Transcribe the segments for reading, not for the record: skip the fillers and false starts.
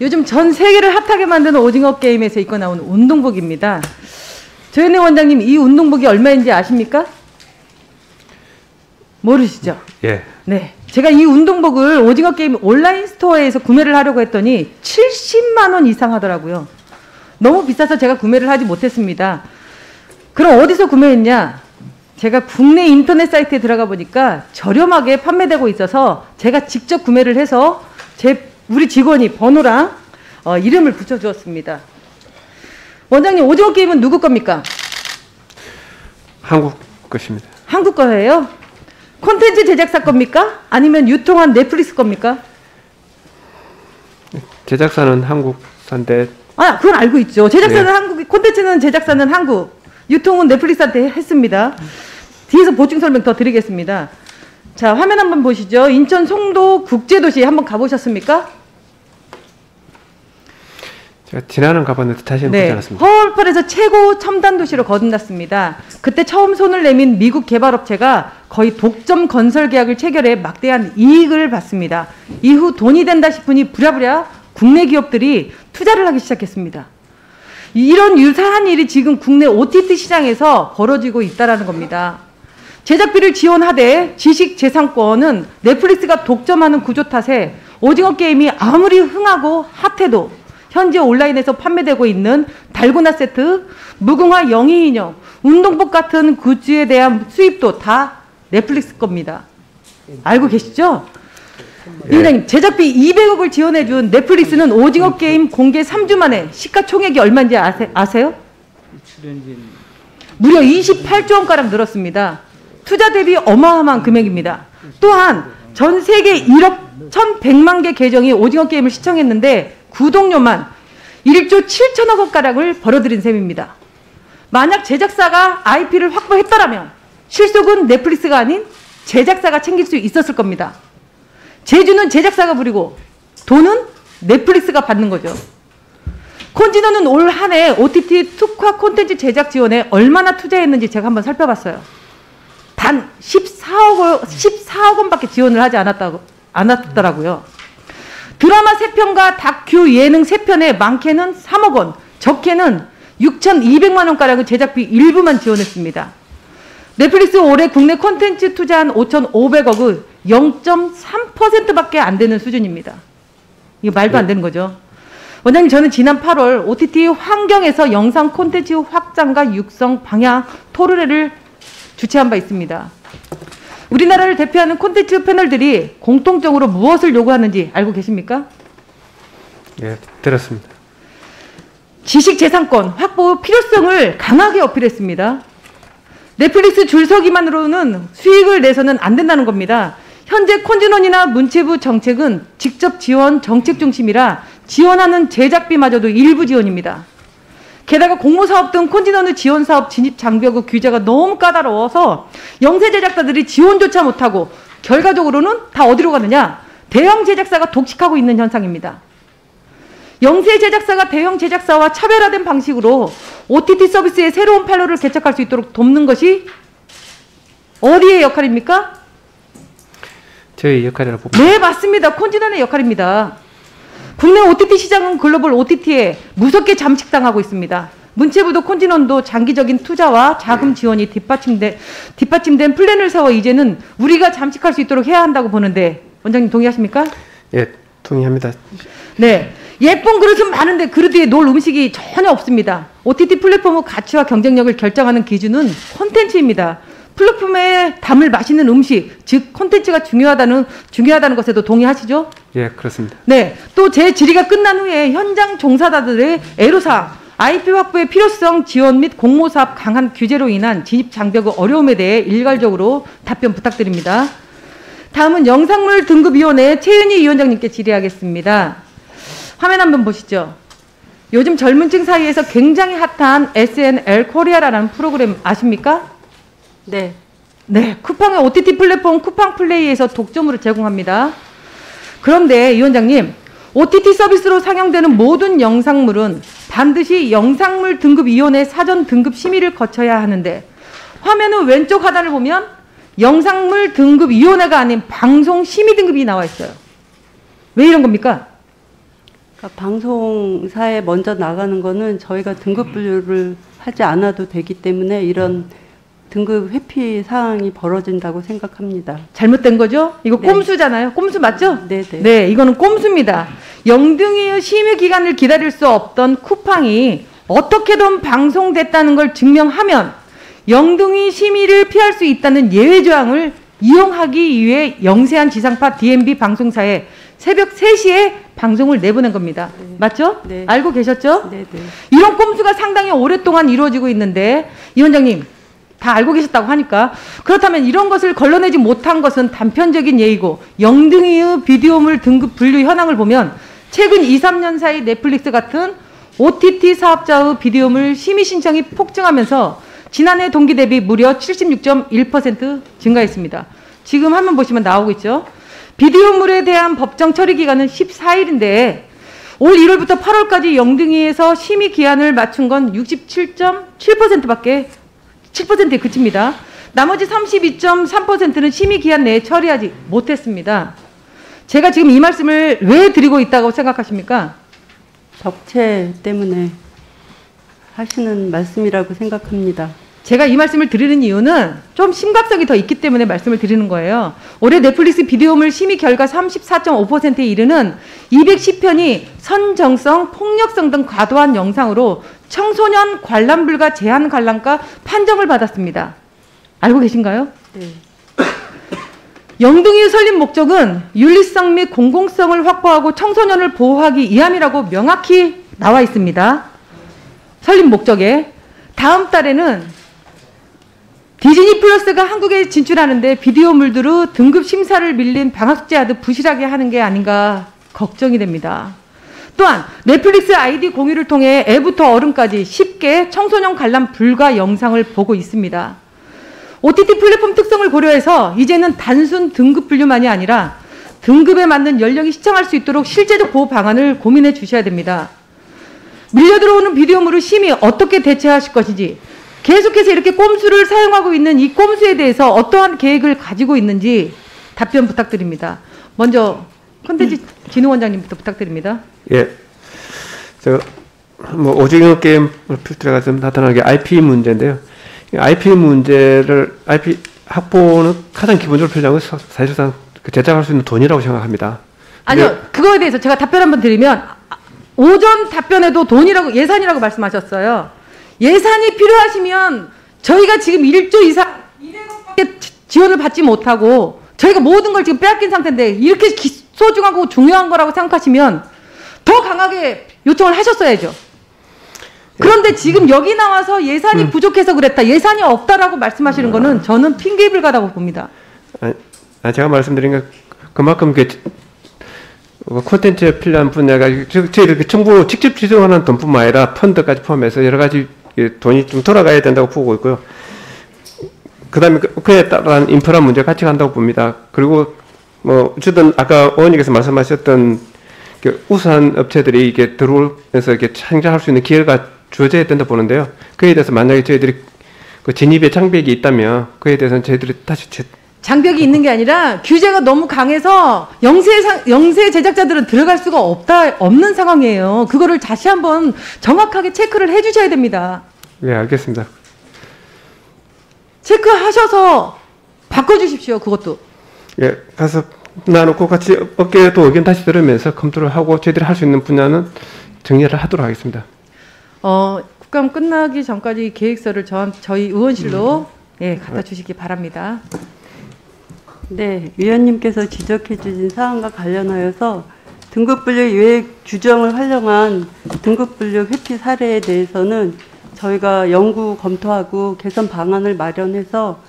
요즘 전 세계를 핫하게 만드는 오징어 게임에서 입고 나온 운동복입니다. 조현희 원장님, 이 운동복이 얼마인지 아십니까? 모르시죠? 예. 네. 제가 이 운동복을 오징어 게임 온라인 스토어에서 구매를 하려고 했더니 70만 원 이상 하더라고요. 너무 비싸서 제가 구매를 하지 못했습니다. 그럼 어디서 구매했냐? 제가 국내 인터넷 사이트에 들어가 보니까 저렴하게 판매되고 있어서 제가 직접 구매를 해서 우리 직원이 번호랑 이름을 붙여주었습니다. 원장님, 오징어 게임은 누구 겁니까? 한국 것입니다. 한국 거예요? 콘텐츠 제작사 겁니까? 아니면 유통한 넷플릭스 겁니까? 제작사는 한국사인데. 아, 그건 알고 있죠. 제작사는 네. 한국, 콘텐츠는 제작사는 한국, 유통은 넷플릭스한테 했습니다. 뒤에서 보충 설명 더 드리겠습니다. 자, 화면 한번 보시죠. 인천 송도 국제도시 한번 가보셨습니까? 제가 지난해는 가봤는데 다시는 보지 않았습니다. 허얼펄에서 최고 첨단 도시로 거듭났습니다. 그때 처음 손을 내민 미국 개발업체가 거의 독점 건설 계약을 체결해 막대한 이익을 받습니다. 이후 돈이 된다 싶으니 부랴부랴 국내 기업들이 투자를 하기 시작했습니다. 이런 유사한 일이 지금 국내 OTT 시장에서 벌어지고 있다는 겁니다. 제작비를 지원하되 지식재산권은 넷플릭스가 독점하는 구조 탓에 오징어 게임이 아무리 흥하고 핫해도 현재 온라인에서 판매되고 있는 달고나 세트, 무궁화 영희 인형, 운동복 같은 굿즈에 대한 수입도 다 넷플릭스 겁니다. 알고 계시죠? 이 원장님, 제작비 200억을 지원해준 넷플릭스는 오징어 게임 공개 3주 만에 시가총액이 얼마인지 아세요? 무려 28조 원가량 늘었습니다. 투자 대비 어마어마한 금액입니다. 또한 전 세계 1억 1,100만 개 계정이 오징어 게임을 시청했는데 구독료만 1조 7천억 원가량을 벌어들인 셈입니다. 만약 제작사가 IP를 확보했더라면 실속은 넷플릭스가 아닌 제작사가 챙길 수 있었을 겁니다. 제주는 제작사가 부리고 돈은 넷플릭스가 받는 거죠. 콘지노는 올 한 해 OTT 특화 콘텐츠 제작 지원에 얼마나 투자했는지 제가 한번 살펴봤어요. 단 14억 원밖에 지원을 하지 않았더라고요. 드라마 3편과 다큐 예능 3편에 많게는 3억 원, 적게는 6,200만 원가량의 제작비 일부만 지원했습니다. 넷플릭스 올해 국내 콘텐츠 투자한 5,500억의 0.3%밖에 안 되는 수준입니다. 이거 말도 안 되는 거죠. 원장님, 저는 지난 8월 OTT 환경에서 영상 콘텐츠 확장과 육성 방향 토론회를 주최한 바 있습니다. 우리나라를 대표하는 콘텐츠 패널들이 공통적으로 무엇을 요구하는지 알고 계십니까? 예, 들었습니다. 지식재산권 확보 필요성을 강하게 어필했습니다. 넷플릭스 줄서기만으로는 수익을 내서는 안 된다는 겁니다. 현재 콘지논이나 문체부 정책은 직접 지원 정책 중심이라 지원하는 제작비마저도 일부 지원입니다. 게다가 공모사업 등 콘지논의 지원사업 진입 장벽의 규제가 너무 까다로워서 영세 제작사들이 지원조차 못하고 결과적으로는 다 어디로 가느냐? 대형 제작사가 독식하고 있는 현상입니다. 영세 제작사가 대형 제작사와 차별화된 방식으로 OTT 서비스의 새로운 판로를 개척할 수 있도록 돕는 것이 어디의 역할입니까? 저희 역할이라고 봅니다. 네, 맞습니다. 콘지논의 역할입니다. 국내 OTT 시장은 글로벌 OTT에 무섭게 잠식당하고 있습니다. 문체부도 콘지논도 장기적인 투자와 자금 지원이 뒷받침된 플랜을 세워 이제는 우리가 잠식할 수 있도록 해야 한다고 보는데 원장님 동의하십니까? 예, 동의합니다. 네. 예쁜 그릇은 많은데 그릇 위에 놓을 음식이 전혀 없습니다. OTT 플랫폼의 가치와 경쟁력을 결정하는 기준은 콘텐츠입니다. 플랫폼에 담을 맛있는 음식, 즉 콘텐츠가 중요하다는 것에도 동의하시죠? 예, 그렇습니다. 네, 또 제 질의가 끝난 후에 현장 종사자들의 애로사항, IP 확보의 필요성, 지원 및 공모사업 강한 규제로 인한 진입 장벽의 어려움에 대해 일괄적으로 답변 부탁드립니다. 다음은 영상물 등급위원회 최윤희 위원장님께 질의하겠습니다. 화면 한번 보시죠. 요즘 젊은 층 사이에서 굉장히 핫한 SNL 코리아라는 프로그램 아십니까? 네. 네, 쿠팡의 OTT 플랫폼 쿠팡 플레이에서 독점으로 제공합니다. 그런데 이 원장님, OTT 서비스로 상영되는 모든 영상물은 반드시 영상물 등급위원회 사전 등급 심의를 거쳐야 하는데 화면의 왼쪽 하단을 보면 영상물 등급위원회가 아닌 방송 심의 등급이 나와 있어요. 왜 이런 겁니까? 그러니까 방송사에 먼저 나가는 거는 저희가 등급 분류를 하지 않아도 되기 때문에 이런 등급 회피 사항이 벌어진다고 생각합니다. 잘못된 거죠? 이거 네. 꼼수잖아요. 꼼수 맞죠? 네네. 네, 이거는 꼼수입니다. 영등이의 심의 기간을 기다릴 수 없던 쿠팡이 어떻게든 방송됐다는 걸 증명하면 영등이 심의를 피할 수 있다는 예외 조항을 이용하기 위해 영세한 지상파 DMB 방송사에 새벽 3시에 방송을 내보낸 겁니다. 네. 맞죠? 네. 알고 계셨죠? 네네. 이런 꼼수가 상당히 오랫동안 이루어지고 있는데 이 원장님 다 알고 계셨다고 하니까 그렇다면 이런 것을 걸러내지 못한 것은 단편적인 예이고 영등이의 비디오물 등급 분류 현황을 보면 최근 2, 3년 사이 넷플릭스 같은 OTT 사업자의 비디오물 심의 신청이 폭증하면서 지난해 동기 대비 무려 76.1% 증가했습니다. 지금 화면 보시면 나오고 있죠. 비디오물에 대한 법정 처리 기간은 14일인데 올 1월부터 8월까지 영등이에서 심의 기한을 맞춘 건 67.7%밖에 7%에 그칩니다. 나머지 32.3%는 심의 기한 내에 처리하지 못했습니다. 제가 지금 이 말씀을 왜 드리고 있다고 생각하십니까? 적체 때문에 하시는 말씀이라고 생각합니다. 제가 이 말씀을 드리는 이유는 좀 심각성이 더 있기 때문에 말씀을 드리는 거예요. 올해 넷플릭스 비디오물 심의 결과 34.5%에 이르는 210편이 선정성, 폭력성 등 과도한 영상으로 청소년 관람 불가 제한 관람가 판정을 받았습니다. 알고 계신가요? 네. 영등이 설립 목적은 윤리성 및 공공성을 확보하고 청소년을 보호하기 위함이라고 명확히 나와 있습니다. 설립 목적에. 다음 달에는 디즈니 플러스가 한국에 진출하는데 비디오물들의 등급 심사를 밀린 방학숙제하듯 부실하게 하는 게 아닌가 걱정이 됩니다. 또한 넷플릭스 아이디 공유를 통해 애부터 어른까지 쉽게 청소년 관람 불가 영상을 보고 있습니다. OTT 플랫폼 특성을 고려해서 이제는 단순 등급 분류만이 아니라 등급에 맞는 연령이 시청할 수 있도록 실제적 보호 방안을 고민해 주셔야 됩니다. 밀려 들어오는 비디오물을 심히 어떻게 대처하실 것인지, 계속해서 이렇게 꼼수를 사용하고 있는 이 꼼수에 대해서 어떠한 계획을 가지고 있는지 답변 부탁드립니다. 먼저 콘텐츠 진흥원장님부터 부탁드립니다. 예. 뭐 오징어 게임 필터가 좀 나타나는 게 IP 문제인데요. IP 문제를 IP 확보는 가장 기본적으로 필요한 것은 사실상 제작할 수 있는 돈이라고 생각합니다. 아니요, 그거에 대해서 제가 답변 한번 드리면 오전 답변에도 돈이라고 예산이라고 말씀하셨어요. 예산이 필요하시면 저희가 지금 1조 이상 200억밖에 지원을 받지 못하고 저희가 모든 걸 지금 빼앗긴 상태인데 이렇게 소중하고 중요한 거라고 생각하시면 더 강하게 요청을 하셨어야죠. 그런데 지금 여기 나와서 예산이 부족해서 그랬다, 예산이 없다라고 말씀하시는 거는 저는 핑계불가다고 봅니다. 제가 말씀드린 게 그만큼 콘텐츠에 필요한 분야가 저희 정부 직접 지정하는 돈뿐만 아니라 펀드까지 포함해서 여러 가지 돈이 좀 돌아가야 된다고 보고 있고요. 그다음에 그에 따른 인프라 문제 같이 간다고 봅니다. 그리고 뭐 어쨌든 아까 의원님께서 말씀하셨던 우수한 업체들이 이게 들어오면서 이렇게 창작할 수 있는 기회가 주어져야 된다 보는데요. 그에 대해서 만약에 저희들이 진입에 장벽이 있다면 그에 대해서는 저희들이 다시 장벽이 있는 게 아니라 규제가 너무 강해서 영세 제작자들은 들어갈 수가 없는 상황이에요. 그거를 다시 한번 정확하게 체크를 해주셔야 됩니다. 네, 알겠습니다. 체크하셔서 바꿔주십시오. 그것도. 예, 가서 나놓고 같이 업계도 의견 다시 들으면서 검토를 하고 저희들이 할 수 있는 분야는 정리를 하도록 하겠습니다. 국감 끝나기 전까지 계획서를 저희 의원실로 갖다 주시기 바랍니다. 네, 위원님께서 지적해 주신 사항과 관련하여서 등급분류 유예 규정을 활용한 등급분류 회피 사례에 대해서는 저희가 연구 검토하고 개선 방안을 마련해서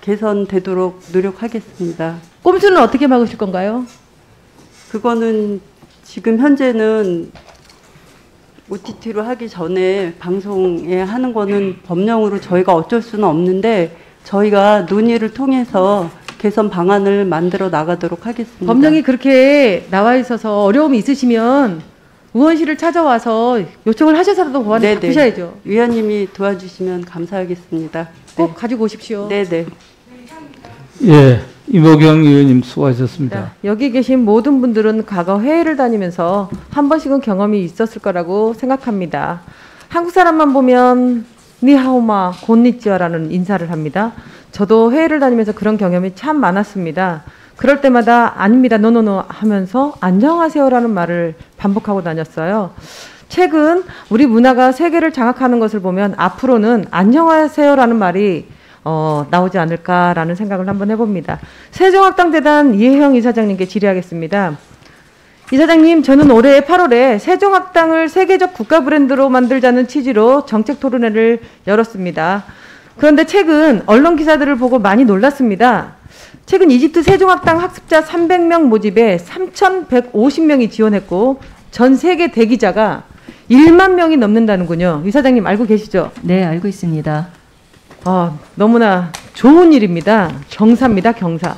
개선되도록 노력하겠습니다. 꼼수는 어떻게 막으실 건가요? 그거는 지금 현재는 OTT로 하기 전에 방송에 하는 거는 법령으로 저희가 어쩔 수는 없는데 저희가 논의를 통해서 개선 방안을 만들어 나가도록 하겠습니다. 법령이 그렇게 나와 있어서 어려움이 있으시면 의원실을 찾아와서 요청을 하셔서라도 보완을 바꾸셔야죠. 위원님이 도와주시면 감사하겠습니다. 꼭 가지고 오십시오. 네네. 예, 이모경 의원님 수고하셨습니다. 여기 계신 모든 분들은 과거 회의를 다니면서 한 번씩은 경험이 있었을 거라고 생각합니다. 한국 사람만 보면 니하오마 곤니찌와라는 인사를 합니다. 저도 회의를 다니면서 그런 경험이 참 많았습니다. 그럴 때마다 아닙니다, 노노노 하면서 안녕하세요라는 말을 반복하고 다녔어요. 최근 우리 문화가 세계를 장악하는 것을 보면 앞으로는 안녕하세요라는 말이 나오지 않을까라는 생각을 한번 해봅니다. 세종학당재단 이혜영 이사장님께 질의하겠습니다. 이사장님, 저는 올해 8월에 세종학당을 세계적 국가 브랜드로 만들자는 취지로 정책 토론회를 열었습니다. 그런데 최근 언론 기사들을 보고 많이 놀랐습니다. 최근 이집트 세종학당 학습자 300명 모집에 3,150명이 지원했고 전 세계 대기자가 1만 명이 넘는다는군요. 이사장님 알고 계시죠? 네, 알고 있습니다. 너무나 좋은 일입니다. 경사입니다, 경사.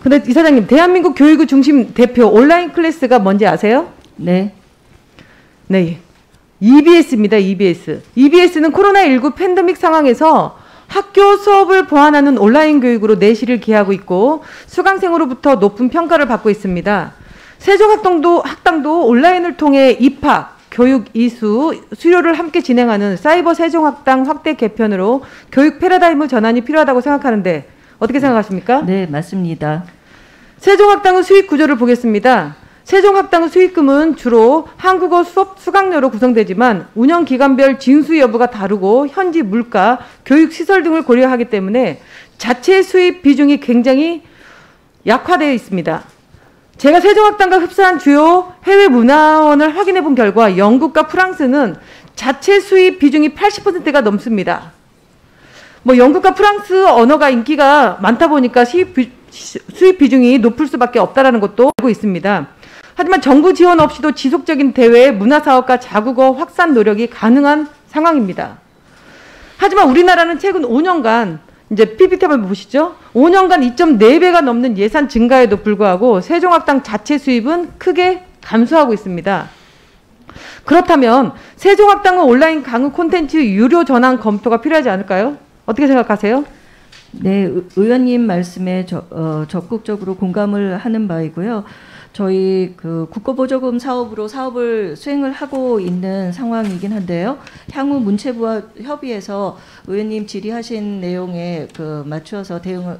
근데 이사장님, 대한민국 교육의 중심 대표 온라인 클래스가 뭔지 아세요? 네. 네. EBS입니다, EBS. EBS는 코로나19 팬데믹 상황에서 학교 수업을 보완하는 온라인 교육으로 내실을 기하고 있고 수강생으로부터 높은 평가를 받고 있습니다. 세종학당도 온라인을 통해 입학, 교육 이수, 수료를 함께 진행하는 사이버 세종학당 확대 개편으로 교육 패러다임의 전환이 필요하다고 생각하는데 어떻게 생각하십니까? 네, 맞습니다. 세종학당의 수익 구조를 보겠습니다. 세종학당의 수익금은 주로 한국어 수업 수강료로 구성되지만 운영기관별 징수 여부가 다르고 현지 물가, 교육시설 등을 고려하기 때문에 자체 수입 비중이 굉장히 약화되어 있습니다. 제가 세종학당과 흡사한 주요 해외 문화원을 확인해 본 결과 영국과 프랑스는 자체 수입 비중이 80%가 넘습니다. 영국과 프랑스 언어가 인기가 많다 보니까 수입 비중이 높을 수밖에 없다는 것도 알고 있습니다. 하지만 정부 지원 없이도 지속적인 대외 문화사업과 자국어 확산 노력이 가능한 상황입니다. 하지만 우리나라는 최근 5년간 이제 PPT 한번 보시죠. 5년간 2.4배가 넘는 예산 증가에도 불구하고 세종학당 자체 수입은 크게 감소하고 있습니다. 그렇다면 세종학당은 온라인 강의 콘텐츠 유료 전환 검토가 필요하지 않을까요? 어떻게 생각하세요? 네, 의원님 말씀에 적극적으로 공감을 하는 바이고요. 저희 국고보조금 사업으로 사업을 수행을 하고 있는 상황이긴 한데요. 향후 문체부와 협의해서 의원님 질의하신 내용에 맞추어서 대응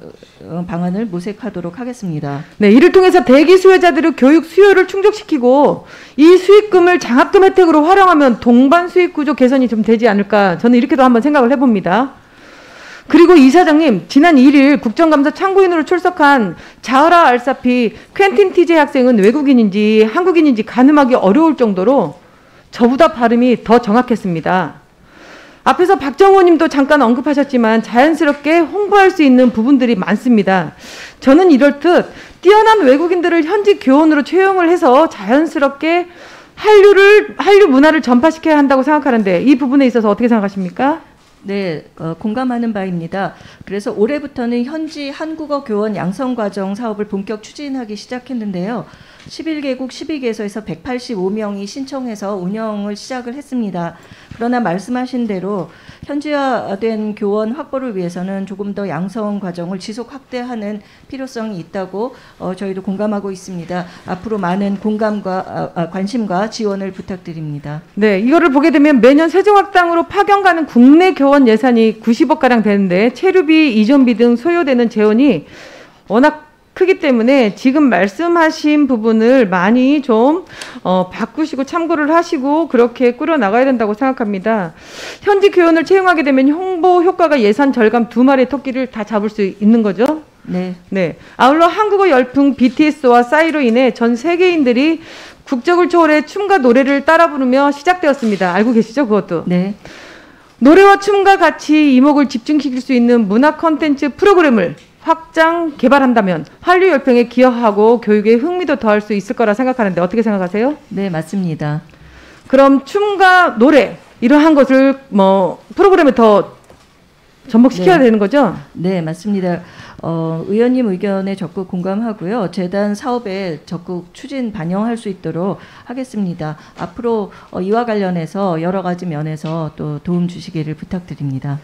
방안을 모색하도록 하겠습니다. 네, 이를 통해서 대기 수요자들의 교육 수요를 충족시키고 이 수익금을 장학금 혜택으로 활용하면 동반 수익 구조 개선이 좀 되지 않을까, 저는 이렇게도 한번 생각을 해봅니다. 그리고 이사장님, 지난 1일 국정감사 참고인으로 출석한 자흐라 알사피 퀸틴 티제 학생은 외국인인지 한국인인지 가늠하기 어려울 정도로 저보다 발음이 더 정확했습니다. 앞에서 박정호 님도 잠깐 언급하셨지만 자연스럽게 홍보할 수 있는 부분들이 많습니다. 저는 이렇듯 뛰어난 외국인들을 현지 교원으로 채용을 해서 자연스럽게 한류 문화를 전파시켜야 한다고 생각하는데 이 부분에 있어서 어떻게 생각하십니까? 네, 공감하는 바입니다. 그래서 올해부터는 현지 한국어 교원 양성과정 사업을 본격 추진하기 시작했는데요. 11개국 12개소에서 185명이 신청해서 운영을 시작을 했습니다. 그러나 말씀하신 대로 현지화된 교원 확보를 위해서는 조금 더 양성 과정을 지속 확대하는 필요성이 있다고 저희도 공감하고 있습니다. 앞으로 많은 공감과 관심과 지원을 부탁드립니다. 네, 이거를 보게 되면 매년 세종학당으로 파견 가는 국내 교원 예산이 90억가량 되는데 체류비, 이전비 등 소요되는 재원이 워낙 크기 때문에 지금 말씀하신 부분을 많이 좀 바꾸시고 참고를 하시고 그렇게 꾸려나가야 된다고 생각합니다. 현지 교원을 채용하게 되면 홍보 효과가 예산 절감 2마리의 토끼를 다 잡을 수 있는 거죠? 네. 네. 아울러 한국어 열풍 BTS와 싸이로 인해 전 세계인들이 국적을 초월해 춤과 노래를 따라 부르며 시작되었습니다. 알고 계시죠? 그것도? 네. 노래와 춤과 같이 이목을 집중시킬 수 있는 문화 콘텐츠 프로그램을 확장 개발한다면 한류 열풍에 기여하고 교육에 흥미도 더할 수 있을 거라 생각하는데 어떻게 생각하세요? 네, 맞습니다. 그럼 춤과 노래 이러한 것을 프로그램에 더 접목시켜야 되는 거죠? 네, 맞습니다. 의원님 의견에 적극 공감하고요. 재단 사업에 적극 추진 반영할 수 있도록 하겠습니다. 앞으로 이와 관련해서 여러 가지 면에서 또 도움 주시기를 부탁드립니다.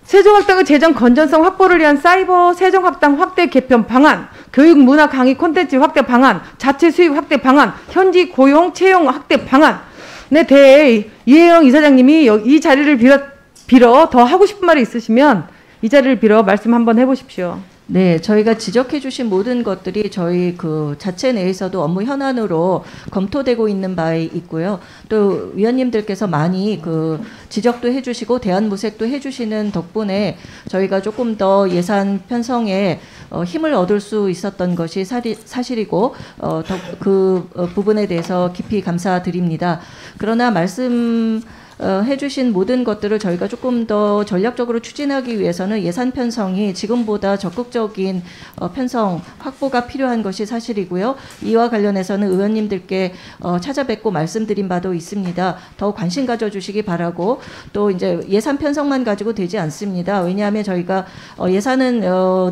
세종학당의 재정 건전성 확보를 위한 사이버 세종학당 확대 개편 방안, 교육 문화 강의 콘텐츠 확대 방안, 자체 수입 확대 방안, 현지 고용 채용 확대 방안에 대해 이혜영 이사장님이 이 자리를 빌어 더 하고 싶은 말이 있으시면 이 자리를 빌어 말씀 한번 해보십시오. 네, 저희가 지적해 주신 모든 것들이 저희 그 자체 내에서도 업무 현안으로 검토되고 있는 바에 있고요. 또 위원님들께서 많이 그 지적도 해 주시고 대안 모색도 해 주시는 덕분에 저희가 조금 더 예산 편성에 힘을 얻을 수 있었던 것이 사실이고 그 부분에 대해서 깊이 감사드립니다. 그러나 해주신 모든 것들을 저희가 조금 더 전략적으로 추진하기 위해서는 예산 편성이 지금보다 적극적인 편성 확보가 필요한 것이 사실이고요. 이와 관련해서는 의원님들께 찾아뵙고 말씀드린 바도 있습니다. 더 관심 가져주시기 바라고, 또 이제 예산 편성만 가지고 되지 않습니다. 왜냐하면 저희가 예산은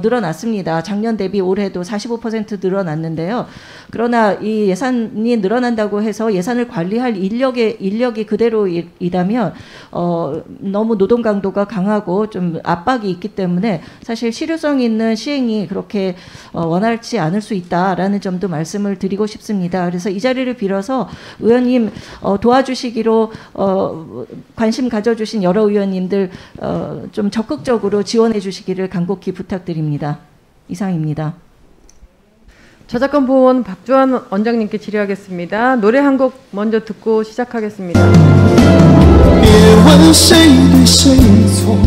늘어났습니다. 작년 대비 올해도 45% 늘어났는데요. 그러나 이 예산이 늘어난다고 해서 예산을 관리할 인력이 그대로이다면 너무 노동 강도가 강하고 좀 압박이 있기 때문에 사실 실효성 있는 시행이 그렇게 원활치 않을 수 있다라는 점도 말씀을 드리고 싶습니다. 그래서 이 자리를 빌어서 의원님 도와주시기로 관심 가져주신 여러 의원님들 좀 적극적으로 지원해 주시기를 간곡히 부탁드립니다. 이상입니다. 저작권 보호원 박주환 원장님께 질의하겠습니다. 노래 한 곡 먼저 듣고 시작하겠습니다. 别问谁对谁错，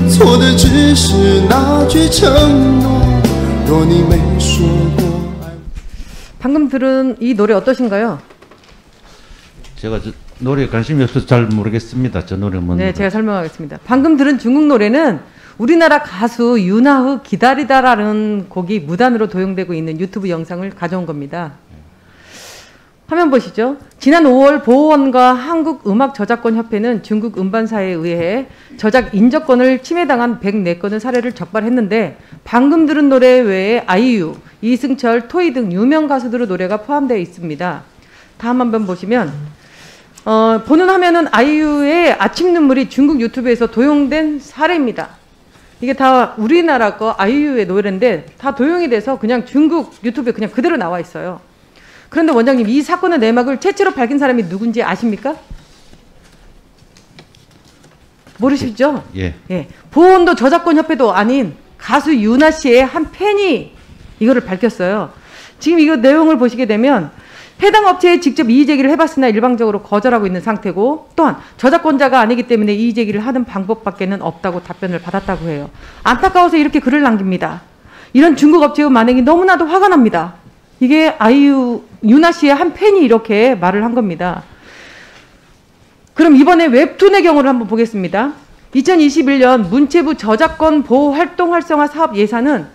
错的只是那句承诺。若你没说过爱。 방금 들은 이 노래 어떠신가요? 제가 노래에 관심이 없어서 잘 모르겠습니다. 저 노래 뭔지. 네, 제가 설명하겠습니다. 방금 들은 중국 노래는 우리나라 가수 윤하의 기다리다라는 곡이 무단으로 도용되고 있는 유튜브 영상을 가져온 겁니다. 화면 보시죠. 지난 5월 보호원과 한국음악저작권협회는 중국 음반사에 의해 저작 인저권을 침해당한 104건의 사례를 적발했는데 방금 들은 노래 외에 아이유, 이승철, 토이 등 유명 가수들의 노래가 포함되어 있습니다. 다음 한번 보시면 보는 화면은 아이유의 아침 눈물이 중국 유튜브에서 도용된 사례입니다. 이게 다 우리나라 거 아이유의 노래인데 다 도용이 돼서 그냥 중국 유튜브에 그냥 그대로 나와 있어요. 그런데 원장님, 이 사건의 내막을 최초로 밝힌 사람이 누군지 아십니까? 모르시죠? 예. 예. 보온도 저작권 협회도 아닌 가수 유나 씨의 한 팬이 이거를 밝혔어요. 지금 이거 내용을 보시게 되면 해당 업체에 직접 이의 제기를 해봤으나 일방적으로 거절하고 있는 상태고, 또한 저작권자가 아니기 때문에 이의 제기를 하는 방법밖에는 없다고 답변을 받았다고 해요. 안타까워서 이렇게 글을 남깁니다. 이런 중국 업체의 만행이 너무나도 화가 납니다. 이게 아이유 유나 씨의 한 팬이 이렇게 말을 한 겁니다. 그럼 이번에 웹툰의 경우를 한번 보겠습니다. 2021년 문체부 저작권 보호 활동 활성화 사업 예산은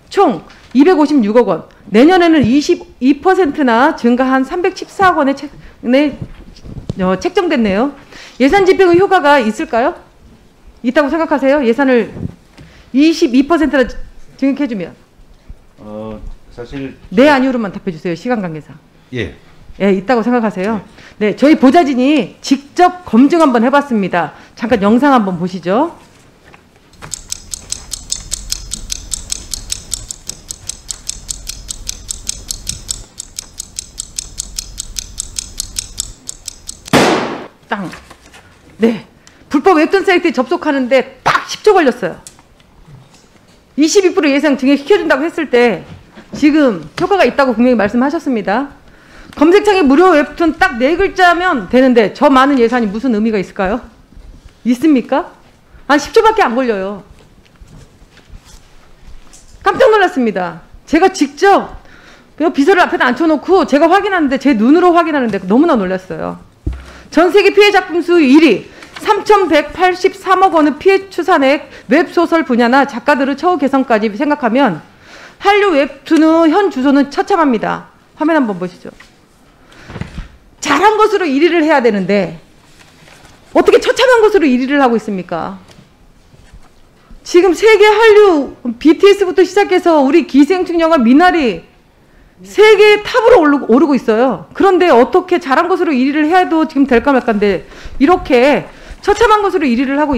총 256억 원, 내년에는 22%나 증가한 314억 원에 책정됐네요. 예산 집행의 효과가 있을까요? 있다고 생각하세요? 예산을 22%나 증액해주면. 사실 네, 아니오로만 답해주세요. 시간 관계상. 예. 예, 있다고 생각하세요? 네, 저희 보좌진이 직접 검증 한번 해봤습니다. 잠깐 영상 한번 보시죠. 땅. 네, 불법 웹툰 사이트에 접속하는데 딱 10초 걸렸어요. 22% 예상 증액시켜준다고 했을 때 지금 효과가 있다고 분명히 말씀하셨습니다. 검색창에 무료 웹툰 딱 4글자면 되는데 저 많은 예산이 무슨 의미가 있을까요? 있습니까? 한 10초밖에 안 걸려요. 깜짝 놀랐습니다. 제가 직접 비서를 앞에다 앉혀놓고 제가 확인하는데, 제 눈으로 확인하는데 너무나 놀랐어요. 전 세계 피해 작품 수 1위, 3,183억 원의 피해 추산액, 웹소설 분야나 작가들의 처우 개선까지 생각하면 한류 웹툰의 현 주소는 처참합니다. 화면 한번 보시죠. 잘한 것으로 1위를 해야 되는데 어떻게 처참한 것으로 1위를 하고 있습니까? 지금 세계 한류 BTS부터 시작해서 우리 기생충 영화 미나리 세계 탑으로 오르고 있어요. 그런데 어떻게 잘한 것으로 1위를 해도 지금 될까 말까인데 이렇게 처참한 것으로 1위를 하고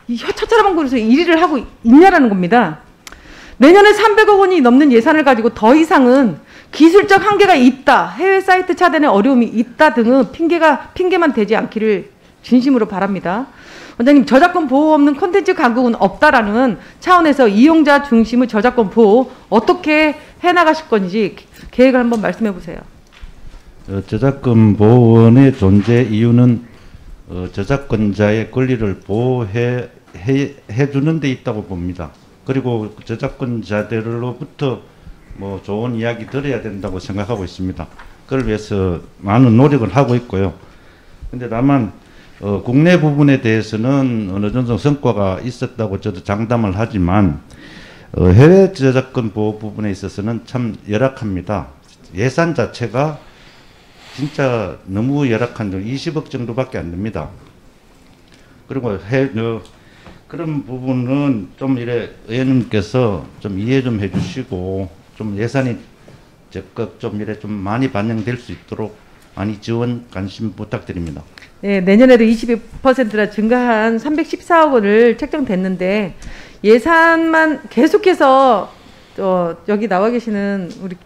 이 처참한 곳에서 1위를 하고 있냐라는 겁니다. 내년에 300억 원이 넘는 예산을 가지고 더 이상은 기술적 한계가 있다, 해외 사이트 차단에 어려움이 있다 등은 핑계만 되지 않기를 진심으로 바랍니다. 원장님, 저작권 보호 없는 콘텐츠 강국은 없다라는 차원에서 이용자 중심의 저작권 보호 어떻게 해나가실 건지 계획을 한번 말씀해 보세요. 저작권 보호원의 존재 이유는 저작권자의 권리를 보호해 주는 데 있다고 봅니다. 그리고 저작권자들로부터 뭐 좋은 이야기 들어야 된다고 생각하고 있습니다. 그걸 위해서 많은 노력을 하고 있고요. 근데 다만 국내 부분에 대해서는 어느 정도 성과가 있었다고 저도 장담을 하지만 해외 저작권 보호 부분에 있어서는 참 열악합니다. 예산 자체가 진짜 너무 열악한 20억 정도밖에 안 됩니다. 그리고 그런 부분은 좀 이래 의원님께서 좀 이해 좀 해주시고 좀 예산이 적극 좀 이래 좀 많이 반영될 수 있도록 많이 지원 관심 부탁드립니다. 네, 내년에도 22%나 증가한 314억 원을 책정됐는데 예산만 계속해서 여기 나와 계시는 우리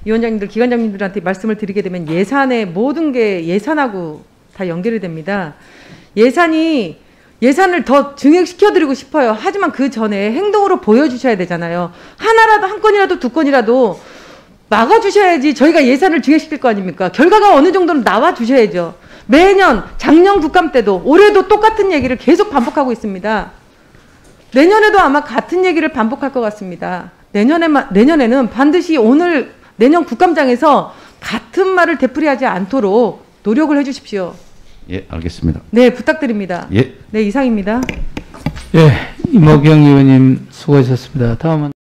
위원장님들, 기관장님들한테 말씀을 드리게 되면 예산의 모든 게 예산하고 다 연결이 됩니다. 예산을 더 증액시켜드리고 싶어요. 하지만 그 전에 행동으로 보여주셔야 되잖아요. 하나라도, 한 건이라도, 두 건이라도 막아주셔야지 저희가 예산을 증액시킬 거 아닙니까? 결과가 어느 정도는 나와주셔야죠. 매년 작년 국감 때도 올해도 똑같은 얘기를 계속 반복하고 있습니다. 내년에도 아마 같은 얘기를 반복할 것 같습니다. 내년에는 반드시 내년 국감장에서 같은 말을 되풀이하지 않도록 노력을 해주십시오. 예, 알겠습니다. 네, 부탁드립니다. 예. 네, 이상입니다. 예, 이모경 의원님 수고하셨습니다. 다음은